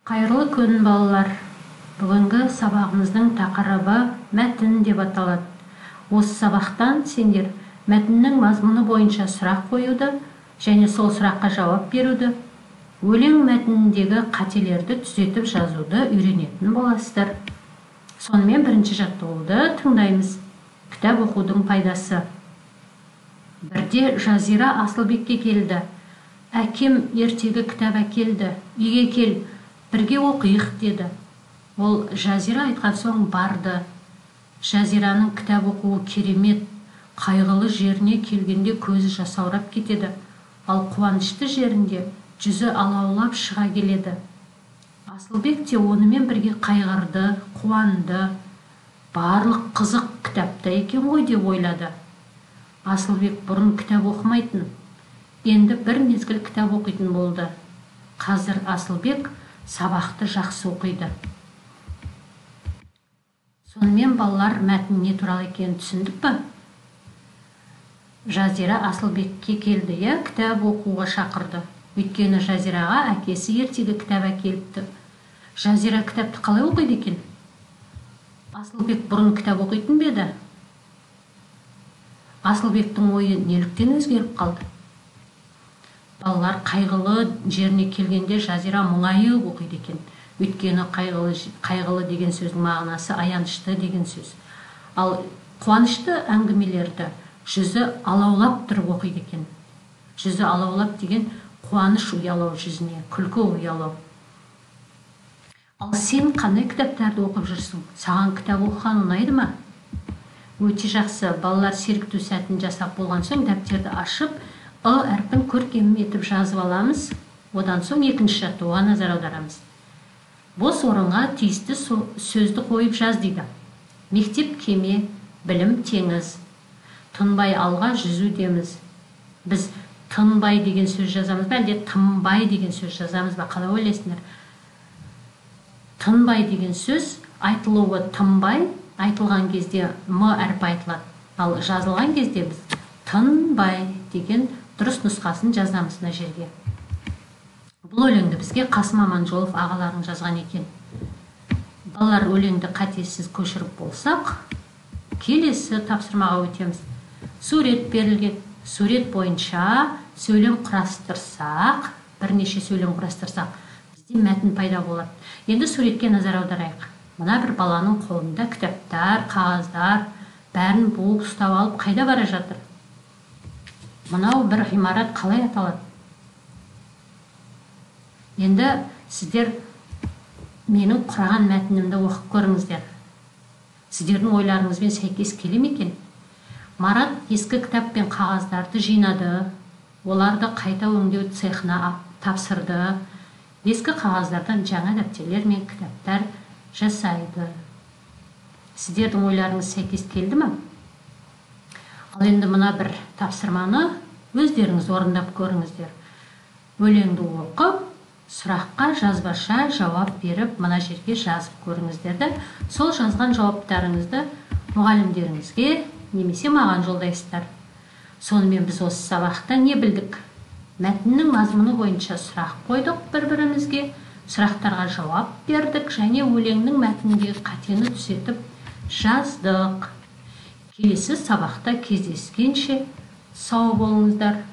Қайырлы күн, балалар. Бүгінгі сабағымыздың тақырыбы мәтін деп аталады. Осы сабақтан сендер мәтіннің мазмұны бойынша сұрақ қоюды және сол сұраққа жауап беруді, өлең мәтініндегі қателерді түзетіп жазуды үйренетін боласыздар. Сонымен бірінші жаттығуды тыңдаймыз. Кітап оқудың пайдасы. Бірде Жазира Асылбекке келді. Әкем ертегі кітап әкелді. Үйге кел, бірге оқиық деді. Ол Жазира айтқан соң барды. Жазираның кітап оқуы керемет. Қайғылы жеріне келгенде көзі жасаурап кетеді. Ал қуанышты жерінде жүзі алаулап шыға келеді. Асылбек те онымен бірге қайғырды, қуанды. Барлық қызық кітапта екен ғой деп ойлады. Асылбек бұрын кітап оқымайтын. Енді бір мезгіл кітап оқитын болды. Қазір Асылбек сабақты жақсы оқиды. Сонымен балалар мәтін не туралы екенін түсіндік пе? Жазира Асылбекке келді, кітап оқуға шақырды. Өйткені Жазираға әкесі ертегі кітап әкеліпті. Жазира кітапты қалай оқиды екен? Асылбек бұрын кітап оқитын бе еді? Асылбектің ойы неліктен өзгеріп қалды? Балалар қайғылы жеріне келгенде Жазира мұңайып оқиды екен. Өйткені қайғылы деген сөздің мағынасы аянышты деген сөз. Ал қуанышты әңгімелерді жүзі алаулап тұрып оқиды екен. Жүзі алаулап деген қуаныш ұялау жүзіне, күлкі ұялау. Ал сен қандай кітаптарды оқып жүрсің? Саған кітап оқыған ұнайды ма? Өте жақсы. Балалар сергіту сәтін жасап болған соң дәптерді ашып, «ы» әрпін көркем етіп жазып аламыз. Одан соң екінші жаттығуға назар аударамыз. Бос орынға тиісті сөзді қойып жаз дейді. Мектеп кеме, білім теңіз. Тынбай алға жүзудеміз. Біз тынбай деген сөз жазамыз ба, әлде тынбай деген сөз жазамыз ба? Қалай ойлайсыңдар? Тынбай деген сөз айтылуы тынбай, айтылған кезде «м» әрпі айтылады. Ал жазылған кезде біз тынбай деген дұрыс нұсқасын жазамыз мына жерге. Бұл өлеңді бізге Қасым Аманжолов ағаларың жазған екен. Балалар өлеңді қатесіз көшіріп болсақ, келесі тапсырмаға өтеміз. Сурет берілген. Сурет бойынша сөйлем құрастырсақ, бірнеше сөйлем құрастырсақ, бізде мәтін пайда болады. Енді суретке назар аударайық. Мына бір баланың қолында кітаптар, қағаздар, бәрін буып ұстап алып қайда бара жатыр? Мынау бір ғимарат қалай аталады? Енді сіздер менің құраған мәтінімді оқып көріңіздер. Сіздердің ойларыңызбен сәйкес келе ме екен? Марат ескі кітап пен қағаздарды жинады, оларды қайта өңдеу цехына тапсырды. Ескі қағаздардан жаңа дәптерлер мен кітаптар жасайды. Сіздердің ойларыңыз сәйкес келді ме? Ал енді мына бір тапсырманы өздеріңіз орындап көріңіздер. Өлеңді оқып, сұраққа жазбаша жауап беріп, мына жерге жазып көріңіздерді. Сол жазған жауаптарыңызды мұғалімдеріңізге немесе маған жолдайсыздар. Сонымен біз осы сабақта не білдік? Мәтіннің мазмұны бойынша сұрақ қойдық бір-бірімізге, сұрақтарға жауап бердік және өлеңнің мәтініндегі қатені түзетіп жаздық. Келесі сабақта кездескенше сау болыңыздар.